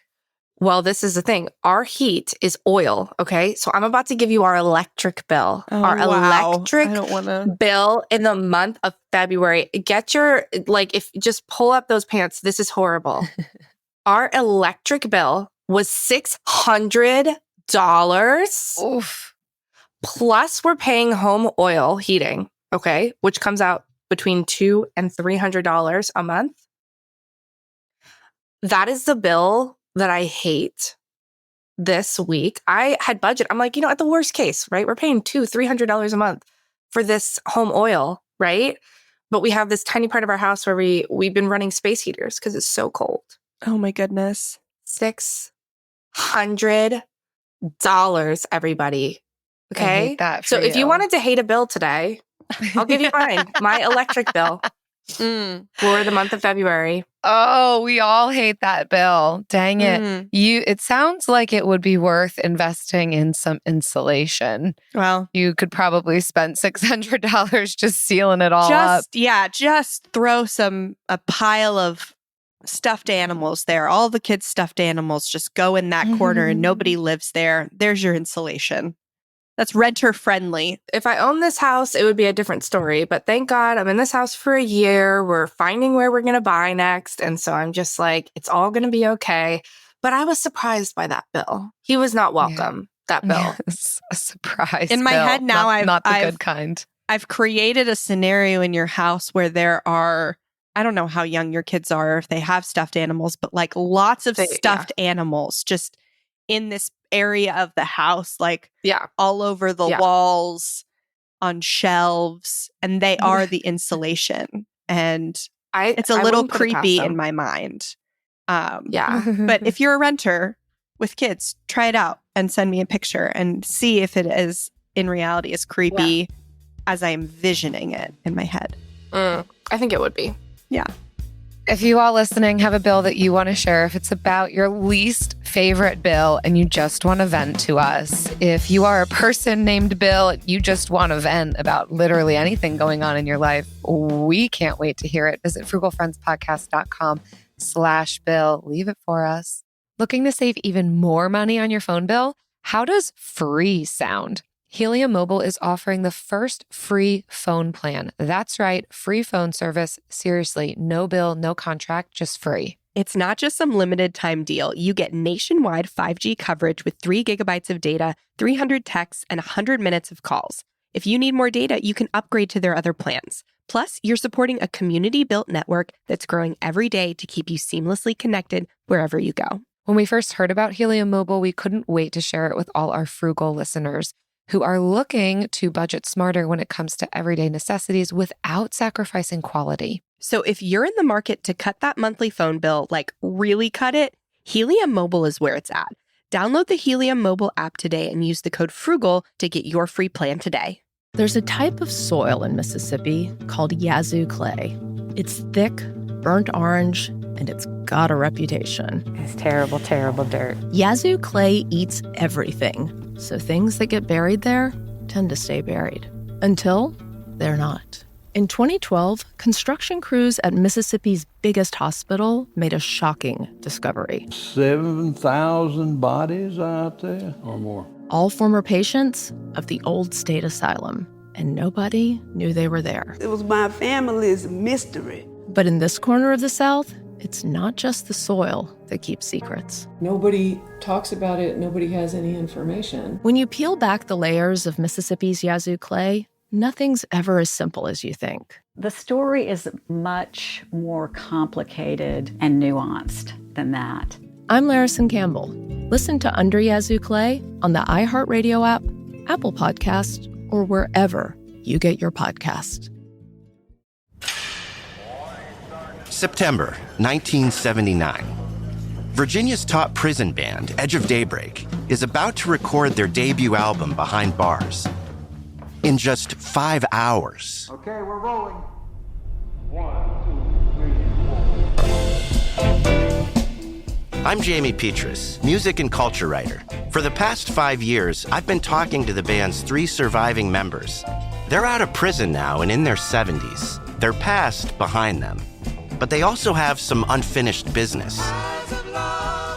Well, this is the thing. Our heat is oil, okay? So I'm about to give you our electric bill. Electric bill in the month of February. Just pull up those pants. This is horrible. Our electric bill was $600. Oof. Plus we're paying home oil heating, okay? Which comes out between $200 and $300 a month. That is the bill that I hate this week. I had budget. I'm like, at the worst case, right? We're paying $200-$300 a month. for this home oil, right? But we have this tiny part of our house where we've been running space heaters because it's so cold. Oh my goodness. $600, everybody. I Okay? hate that for So if you you. wanted to hate a bill today, I'll give you mine. My electric bill for the month of February. Oh, we all hate that bill. Dang it. It sounds like it would be worth investing in some insulation. Well, you could probably spend $600 just sealing it all up. Just throw a pile of stuffed animals there. All the kids' stuffed animals just go in that corner and nobody lives there. There's your insulation. That's renter friendly. If I owned this house, it would be a different story. But thank God I'm in this house for a year. We're finding where we're going to buy next. And so I'm just like, it's all going to be okay. But I was surprised by that bill. He was not welcome, that bill. Yes, a surprise In my bill. head now, not the good kind. I've created a scenario in your house where there are, I don't know how young your kids are, or if they have stuffed animals, but like lots of stuffed animals just in this area of the house, like all over the walls, on shelves, and they are the insulation. And it's a little creepy in my mind. But if you're a renter with kids, try it out and send me a picture and see if it is in reality as creepy as I am envisioning it in my head. I think it would be. Yeah. If you all listening have a bill that you want to share, if it's about your least favorite bill and you just want to vent to us, if you are a person named Bill and you just want to vent about literally anything going on in your life, we can't wait to hear it. Visit frugalfriendspodcast.com/bill. Leave it for us. Looking to save even more money on your phone bill? How does free sound? Helium Mobile is offering the first free phone plan. That's right, free phone service. Seriously, no bill, no contract, just free. It's not just some limited time deal. You get nationwide 5G coverage with 3 gigabytes of data, 300 texts, and 100 minutes of calls. If you need more data, you can upgrade to their other plans. Plus, you're supporting a community-built network that's growing every day to keep you seamlessly connected wherever you go. When we first heard about Helium Mobile, we couldn't wait to share it with all our Frugal listeners who are looking to budget smarter when it comes to everyday necessities without sacrificing quality. So if you're in the market to cut that monthly phone bill, like really cut it, Helium Mobile is where it's at. Download the Helium Mobile app today and use the code FRUGAL to get your free plan today. There's a type of soil in Mississippi called yazoo clay. It's thick, burnt orange, and it's got a reputation. It's terrible, terrible dirt. Yazoo clay eats everything. So things that get buried there tend to stay buried until they're not. In 2012, construction crews at Mississippi's biggest hospital made a shocking discovery. 7,000 bodies out there or more. All former patients of the old state asylum, and nobody knew they were there. It was my family's mystery. But in this corner of the South, it's not just the soil that keeps secrets. Nobody talks about it. Nobody has any information. When you peel back the layers of Mississippi's yazoo clay, nothing's ever as simple as you think. The story is much more complicated and nuanced than that. I'm Larison Campbell. Listen to Under Yazoo Clay on the iHeartRadio app, Apple Podcast, or wherever you get your podcast. September 1979. Virginia's top prison band, Edge of Daybreak, is about to record their debut album, Behind Bars. In just 5 hours. Okay, we're rolling. 1, 2, 3, 4. I'm Jamie Petrus, music and culture writer. For the past 5 years, I've been talking to the band's 3 surviving members. They're out of prison now and in their 70s. Their past behind them. But they also have some unfinished business.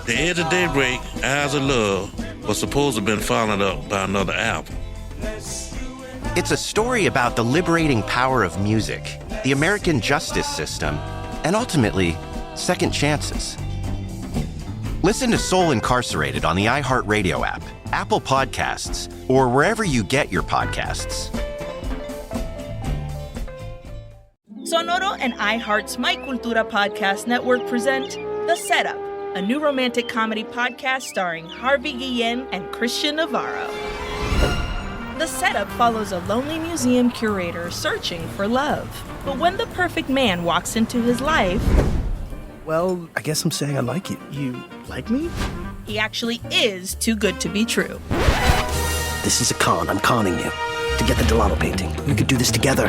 The Edge of Daybreak, Eyes of Love, was supposed to have been followed up by another album. It's a story about the liberating power of music, the American justice system, and ultimately, second chances. Listen to Soul Incarcerated on the iHeartRadio app, Apple Podcasts, or wherever you get your podcasts. Sonoro and iHeart's My Cultura podcast network present The Setup, a new romantic comedy podcast starring Harvey Guillen and Christian Navarro. The setup follows a lonely museum curator searching for love. But when the perfect man walks into his life... Well, I guess I'm saying I like you. You like me? He actually is too good to be true. This is a con. I'm conning you. To get the Delano painting. We could do this together.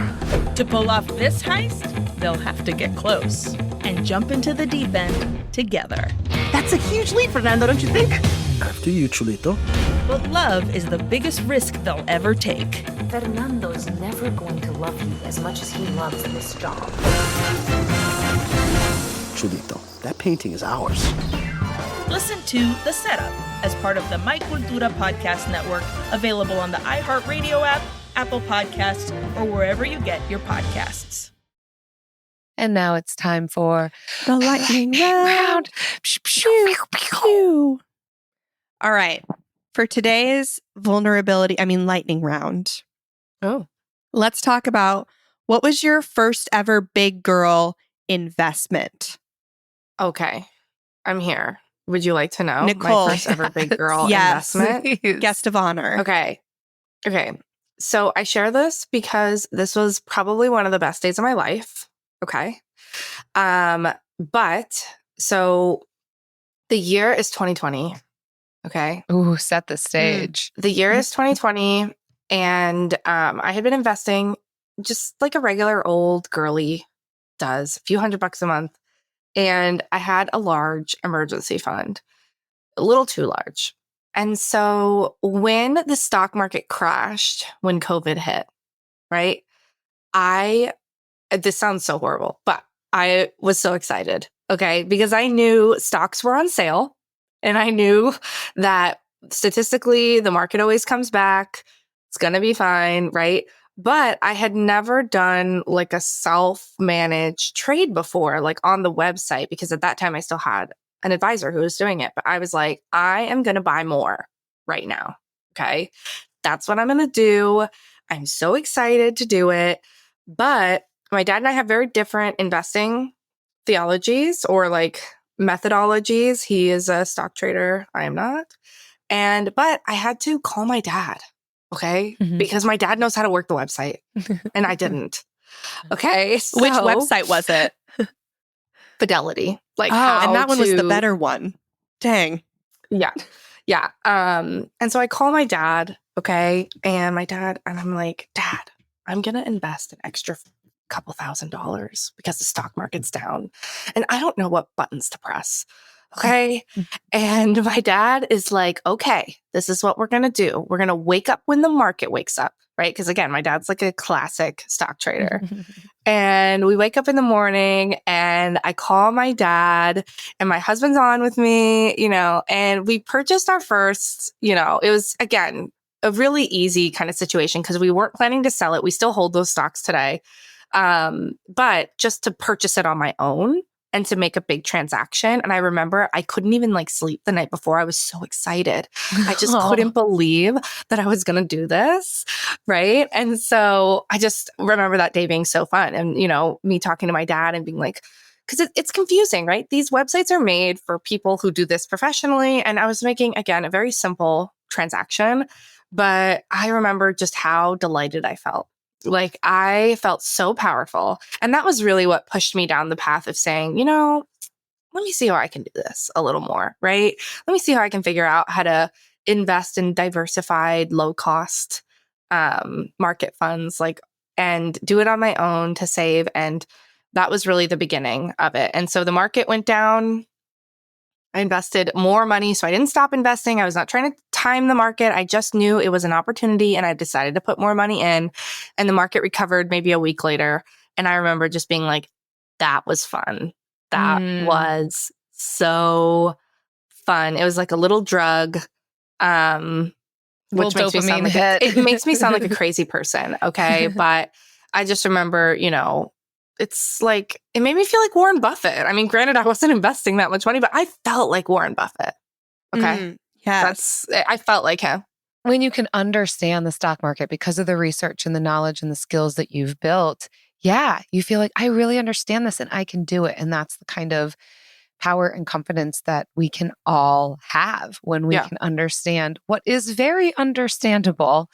To pull off this heist, they'll have to get close and jump into the deep end together. That's a huge leap, Fernando, don't you think? After you, Chulito. But love is the biggest risk they'll ever take. Fernando is never going to love you as much as he loves this job. Chulito, that painting is ours. Listen to The Setup as part of the My Cultura Podcast Network, available on the iHeartRadio app, Apple Podcasts, or wherever you get your podcasts. And now it's time for the lightning round. Pew, pew. All right. For today's lightning round. Oh. Let's talk about what was your first ever big girl investment? Okay. I'm here. Would you like to know? Nicole. My first ever big girl Yes. investment? Guest of honor. Okay. So I share this because this was probably one of the best days of my life. Okay. But so the year is 2020. Okay. Ooh, set the stage. The year is 2020. And I had been investing just like a regular old girly does, a few $100 a month. And I had a large emergency fund, a little too large. And so when the stock market crashed, when COVID hit, right? This sounds so horrible, but I was so excited, okay? Because I knew stocks were on sale and I knew that statistically the market always comes back. It's going to be fine, right? But I had never done like a self-managed trade before, like on the website, because at that time I still had an advisor who was doing it. But I was like, I am going to buy more right now. Okay. That's what I'm going to do. I'm so excited to do it. But my dad and I have very different investing theologies or like methodologies. He is a stock trader. I am not. But I had to call my dad. Okay. Mm-hmm. Because my dad knows how to work the website and I didn't. Okay. So, which website was it? Fidelity. Like, and that one was the better one. Dang. Yeah. Yeah. And so I call my dad. Okay. And I'm like, Dad, I'm going to invest an extra couple $1,000s because the stock market's down and I don't know what buttons to press. Okay. And my dad is like, okay, this is what we're going to do. We're going to wake up when the market wakes up, right? Because again, my dad's like a classic stock trader. And we wake up in the morning and I call my dad and my husband's on with me, and we purchased our first, it was, again, a really easy kind of situation because we weren't planning to sell it. We still hold those stocks today. But just to purchase it on my own and to make a big transaction. And I remember I couldn't even sleep the night before. I was so excited. I just couldn't believe that I was going to do this. Right. And so I just remember that day being so fun. And, me talking to my dad and being like, because it's confusing, right? These websites are made for people who do this professionally. And I was making, again, a very simple transaction. But I remember just how delighted I felt. Like I felt so powerful. And that was really what pushed me down the path of saying, let me see how I can do this a little more, right? Let me see how I can figure out how to invest in diversified, low cost market funds, and do it on my own to save. And that was really the beginning of it. And so the market went down. I invested more money. So I didn't stop investing. I was not trying to time the market. I just knew it was an opportunity and I decided to put more money in, and the market recovered maybe a week later. And I remember just being like, that was fun. That was so fun. It was like a little drug, which makes me sound like it makes me sound like a crazy person. Okay. But I just remember, it's like, it made me feel like Warren Buffett. I mean, granted, I wasn't investing that much money, but I felt like Warren Buffett. Okay. Yes. I felt like him. When you can understand the stock market because of the research and the knowledge and the skills that you've built, you feel like I really understand this and I can do it. And that's the kind of power and confidence that we can all have when we can understand what is very understandable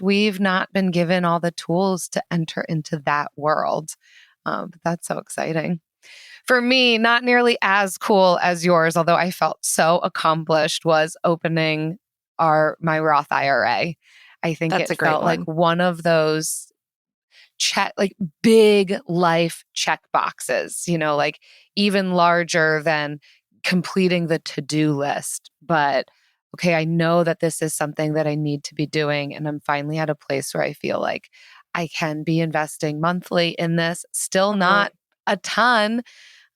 we've not been given all the tools to enter into that world. But that's so exciting. For me, not nearly as cool as yours, although I felt so accomplished, was opening my Roth IRA. I think That's it a great felt like one. one of those big life check boxes, like even larger than completing the to-do list. But okay, I know that this is something that I need to be doing. And I'm finally at a place where I feel like I can be investing monthly in this. Still not a ton.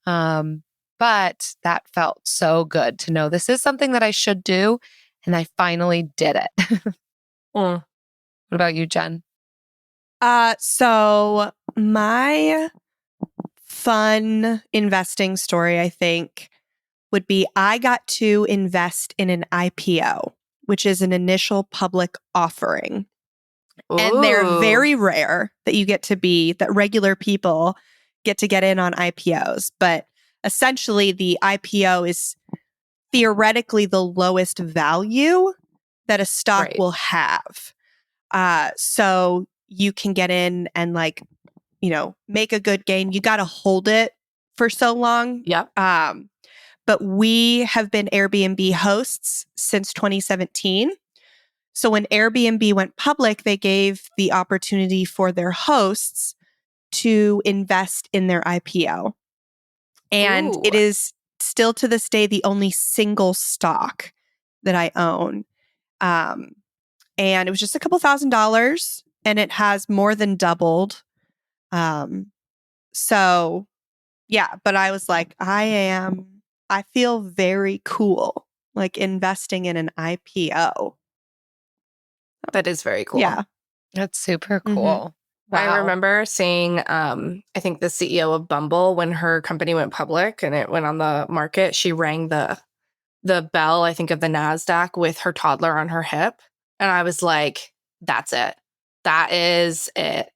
But that felt so good to know this is something that I should do. And I finally did it. What about you, Jen? So my fun investing story, I think, would be I got to invest in an IPO, which is an initial public offering. And they're very rare that regular people get to get in on IPOs. But essentially, the IPO is theoretically the lowest value that a stock will have. So you can get in and make a good gain. You got to hold it for so long. Yep. But we have been Airbnb hosts since 2017. So when Airbnb went public, they gave the opportunity for their hosts to invest in their IPO. And it is still to this day the only single stock that I own. And it was just a couple $1,000s, and it has more than doubled. So yeah, but I was like, I feel very cool, like investing in an IPO. That is very cool. Yeah. That's super cool. Mm-hmm. Wow. I remember seeing, I think the CEO of Bumble, when her company went public and it went on the market, she rang the bell, I think, of the NASDAQ with her toddler on her hip. And I was like, that's it. That is it.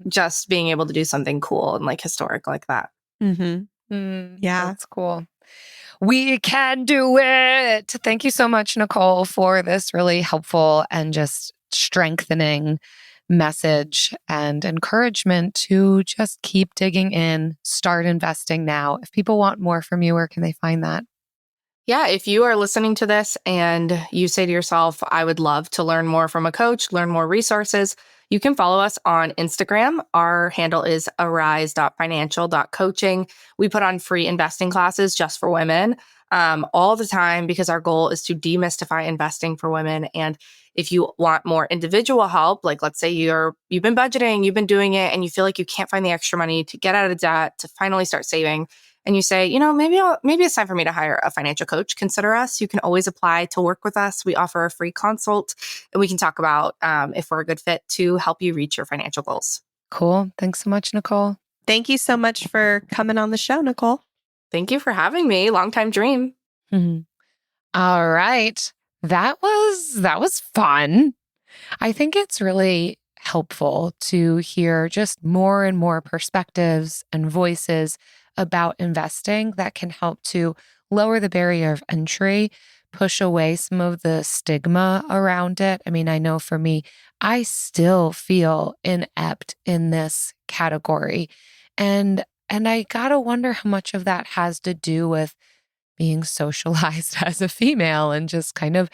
Just being able to do something cool and historic like that. Mm-hmm. Yeah. That's cool. We can do it. Thank you so much, Nicole, for this really helpful and just strengthening message and encouragement to just keep digging in, start investing now. If people want more from you, where can they find that? Yeah, if you are listening to this and you say to yourself, I would love to learn more from a coach, learn more resources, you can follow us on Instagram. Our handle is arise.financial.coaching. We put on free investing classes just for women all the time because our goal is to demystify investing for women. And if you want more individual help, like let's say you've been budgeting, you've been doing it, and you feel like you can't find the extra money to get out of debt, to finally start saving, and you say, maybe it's time for me to hire a financial coach, consider us. You can always apply to work with us. We offer a free consult, and we can talk about if we're a good fit to help you reach your financial goals. Cool. Thanks so much, Nicole. Thank you so much for coming on the show, Nicole. Thank you for having me. Longtime dream. Mm-hmm. All right. That was fun. I think it's really helpful to hear just more and more perspectives and voices about investing that can help to lower the barrier of entry, push away some of the stigma around it. I mean, I know for me, I still feel inept in this category. And I gotta wonder how much of that has to do with being socialized as a female and just kind of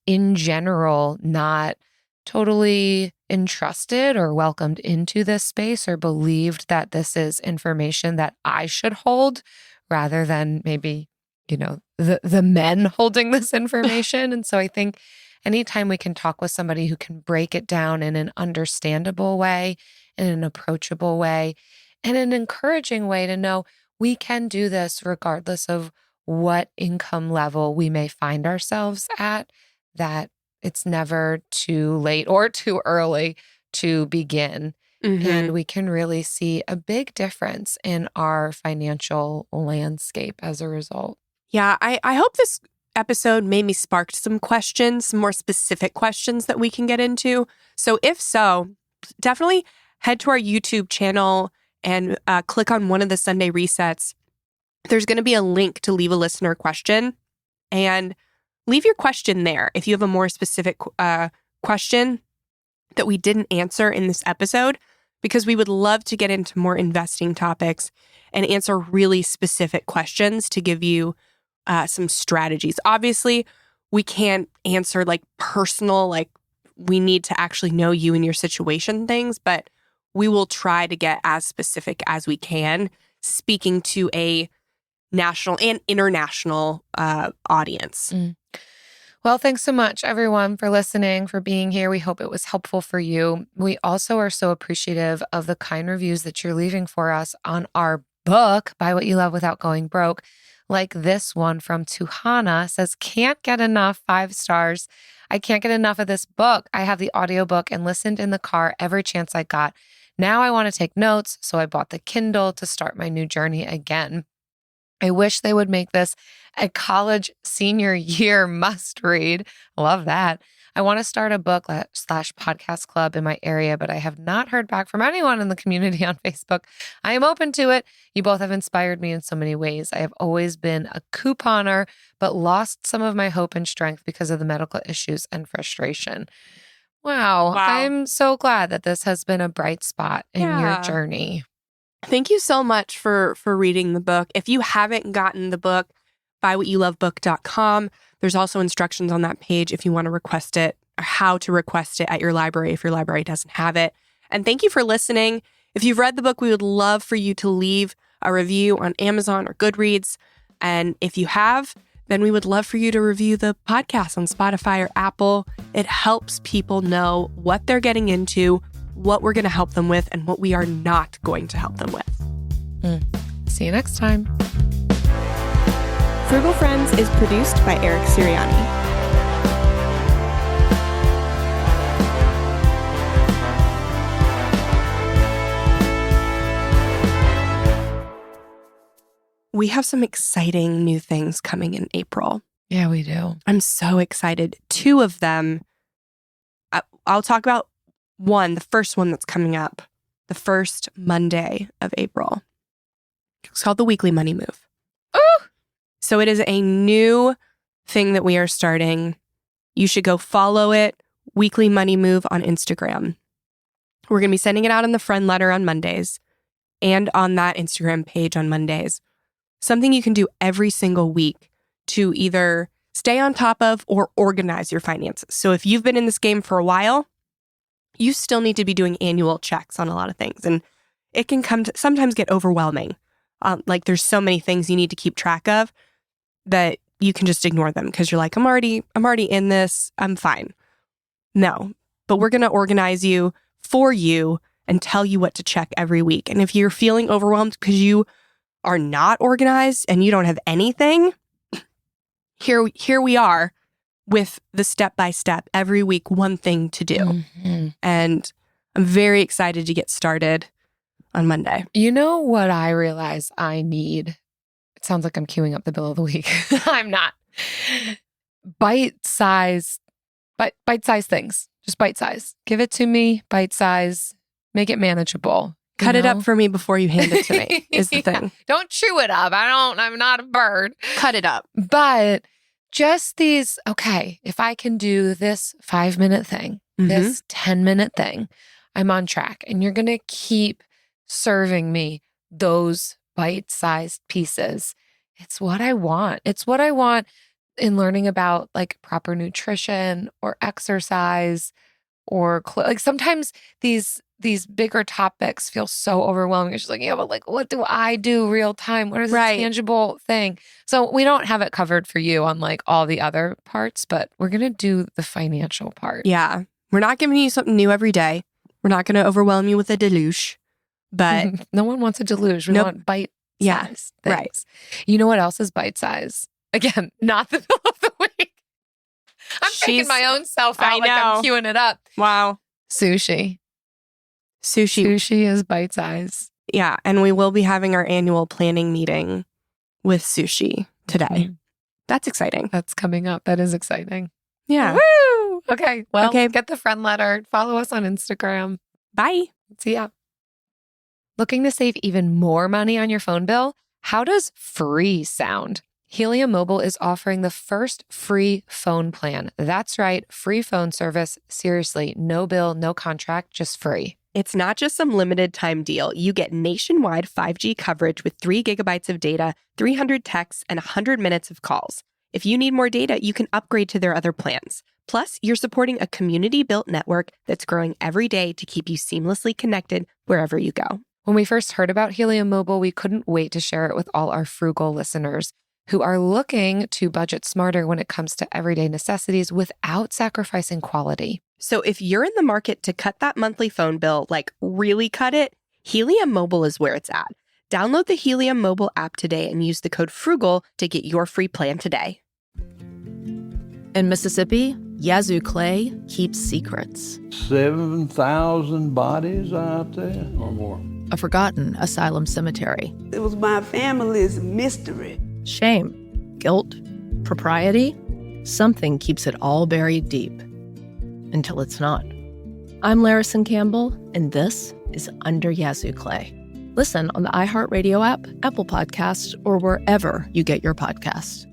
in general not totally entrusted or welcomed into this space or believed that this is information that I should hold rather than maybe, the men holding this information. And so I think anytime we can talk with somebody who can break it down in an understandable way, in an approachable way, and an encouraging way to know we can do this regardless of what income level we may find ourselves at, that it's never too late or too early to begin. Mm-hmm. And we can really see a big difference in our financial landscape as a result. Yeah, I hope this episode maybe sparked some questions, some more specific questions that we can get into. So if so, definitely head to our YouTube channel and click on one of the Sunday resets. There's going to be a link to leave a listener question, and leave your question there if you have a more specific question that we didn't answer in this episode, because we would love to get into more investing topics and answer really specific questions to give you some strategies. Obviously, we can't answer like personal, like we need to actually know you and your situation things, but we will try to get as specific as we can, speaking to a national and international audience. Well, thanks so much, everyone, for listening, for being here. We hope it was helpful for you. We also are so appreciative of the kind reviews that you're leaving for us on our book, Buy What You Love Without Going Broke. Like this one from Tuhana says, can't get enough, 5 stars. I can't get enough of this book. I have the audiobook and listened in the car every chance I got. Now I want to take notes, so I bought the Kindle to start my new journey again. I wish they would make this a college senior year must read. Love that. I want to start a book / podcast club in my area, but I have not heard back from anyone in the community on Facebook. I am open to it. You both have inspired me in so many ways. I have always been a couponer, but lost some of my hope and strength because of the medical issues and frustration. Wow. I'm so glad that this has been a bright spot in your journey. Thank you so much for reading the book. If you haven't gotten the book, buywhatyoulovebook.com. There's also instructions on that page if you want to request it, or how to request it at your library if your library doesn't have it. And thank you for listening. If you've read the book, we would love for you to leave a review on Amazon or Goodreads. And if you have, then we would love for you to review the podcast on Spotify or Apple. It helps people know what they're getting into, what we're going to help them with, and what we are not going to help them with. See you next time. Frugal Friends is produced by Eric Sirianni. We have some exciting new things coming in April. Yeah, we do. I'm so excited. 2 of them, I'll talk about one, the first one that's coming up, the first Monday of April. It's called the Weekly Money Move. Ooh! So it is a new thing that we are starting. You should go follow it, Weekly Money Move on Instagram. We're going to be sending it out in the Friendletter on Mondays and on that Instagram page on Mondays. Something you can do every single week to either stay on top of or organize your finances. So if you've been in this game for a while, you still need to be doing annual checks on a lot of things. And it can sometimes get overwhelming. Like there's so many things you need to keep track of that you can just ignore them because you're like, I'm already in this. I'm fine. No, but we're going to organize you for you and tell you what to check every week. And if you're feeling overwhelmed because you are not organized and you don't have anything, here we are with the step-by-step every week, one thing to do. Mm-hmm. And I'm very excited to get started on Monday. You know what I realize I need? It sounds like I'm queuing up the bill of the week. I'm not. Bite-size things. Just bite-size. Give it to me, bite-size. Make it manageable. Cut it up for me before you hand it to me is the thing. Don't chew it up. I'm not a bird. Cut it up. But just these, okay, if I can do this 5-minute thing, this 10-minute thing, I'm on track. And you're going to keep serving me those bite-sized pieces. It's what I want. It's what I want in learning about like proper nutrition or exercise or like sometimes these bigger topics feel so overwhelming. It's just like, yeah, but like, what do I do real time? What is a tangible thing? So we don't have it covered for you on like all the other parts, but we're going to do the financial part. Yeah. We're not giving you something new every day. We're not going to overwhelm you with a deluge, but no one wants a deluge. We want bite size things. Right. You know what else is bite size? Again, not the bill of the week. I'm taking my own self out like I'm queuing it up. Wow. Sushi is bite size. Yeah. And we will be having our annual planning meeting with sushi today. Mm-hmm. That's exciting. That's coming up. That is exciting. Yeah. Woo! Okay. Well, get the Friendletter. Follow us on Instagram. Bye. See ya. Looking to save even more money on your phone bill? How does free sound? Helium Mobile is offering the first free phone plan. That's right, free phone service. Seriously, no bill, no contract, just free. It's not just some limited time deal. You get nationwide 5G coverage with 3 gigabytes of data, 300 texts, and 100 minutes of calls. If you need more data, you can upgrade to their other plans. Plus, you're supporting a community-built network that's growing every day to keep you seamlessly connected wherever you go. When we first heard about Helium Mobile, we couldn't wait to share it with all our Frugal listeners who are looking to budget smarter when it comes to everyday necessities without sacrificing quality. So if you're in the market to cut that monthly phone bill, like really cut it, Helium Mobile is where it's at. Download the Helium Mobile app today and use the code FRUGAL to get your free plan today. In Mississippi, Yazoo Clay keeps secrets. 7,000 bodies out there or more. A forgotten asylum cemetery. It was my family's mystery. Shame, guilt, propriety. Something keeps it all buried deep. Until it's not. I'm Larison Campbell, and this is Under Yazoo Clay. Listen on the iHeartRadio app, Apple Podcasts, or wherever you get your podcasts.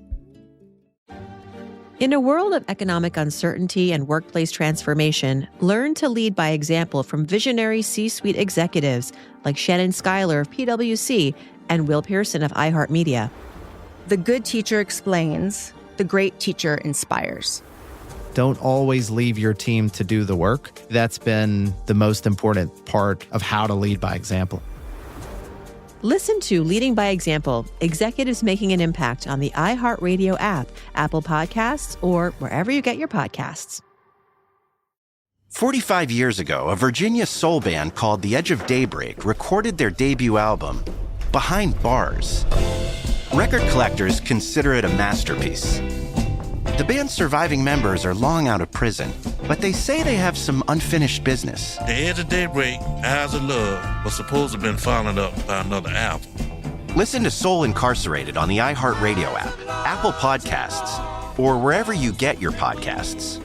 In a world of economic uncertainty and workplace transformation, learn to lead by example from visionary C-suite executives like Shannon Schuyler of PwC and Will Pearson of iHeartMedia. The good teacher explains, the great teacher inspires. Don't always leave your team to do the work. That's been the most important part of how to lead by example. Listen to Leading by Example, Executives Making an Impact on the iHeartRadio app, Apple Podcasts, or wherever you get your podcasts. 45 years ago, a Virginia soul band called The Edge of Daybreak recorded their debut album, Behind Bars. Record collectors consider it a masterpiece. The band's surviving members are long out of prison, but they say they have some unfinished business. The Edge of Daybreak, Eyes of Love was supposed to have been followed up by another album. Listen to Soul Incarcerated on the iHeartRadio app, Apple Podcasts, or wherever you get your podcasts.